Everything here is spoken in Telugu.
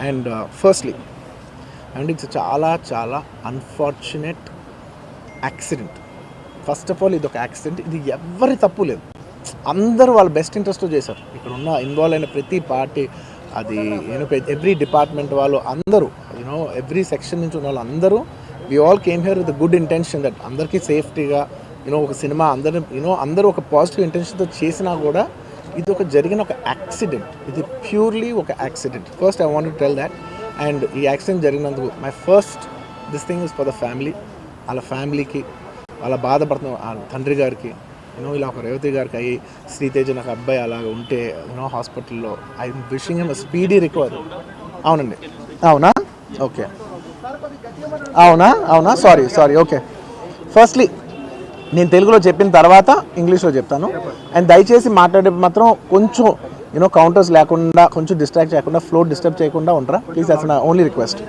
అండ్ ఫస్ట్లీ అండ్ ఇట్స్ చాలా చాలా unfortunate accident. First of all ఇది ఒక యాక్సిడెంట్, ఇది ఎవరి తప్పు లేదు. అందరూ వాళ్ళ బెస్ట్ ఇంట్రెస్ట్తో చేశారు. ఇక్కడ ఉన్న ఇన్వాల్వ్ అయిన ప్రతి పార్టీ, అది ఎవ్రీ డిపార్ట్మెంట్ వాళ్ళు అందరూ, ఎవ్రీ సెక్షన్ నుంచి ఉన్న వాళ్ళు అందరూ, we all came here with good intention that అందరికీ సేఫ్టీగా ఒక సినిమా అందరూ ఒక పాజిటివ్ ఇంటెన్షన్తో చేసినా కూడా ఇది జరిగిన ఒక యాక్సిడెంట్. ఇది ప్యూర్లీ ఒక accident. First I want to tell that. And ఈ యాక్సిడెంట్ జరిగినందుకు my first this thing is for the family. వాళ్ళ ఫ్యామిలీకి, వాళ్ళ బాధపడుతున్న వాళ్ళ తండ్రి గారికి, ఇలా ఒక రేవతి గారికి అయ్యి, శ్రీతేజ నాకు అబ్బాయి అలాగ ఉంటే హాస్పిటల్లో, I wishing him speedy recovery. అవునండి. అవునా? ఓకే. అవునా సారీ ఓకే. ఫస్ట్లీ నేను తెలుగులో చెప్పిన తర్వాత ఇంగ్లీష్లో చెప్తాను. అండ్ దయచేసి మాట్లాడేటప్పుడు మాత్రం కొంచెం కౌంటర్స్ లేకుండా, కొంచెం డిస్ట్రాక్ట్ చేయకుండా, ఫ్లో డిస్టర్బ్ చేయకుండా ఉంటారా please. That's my only request.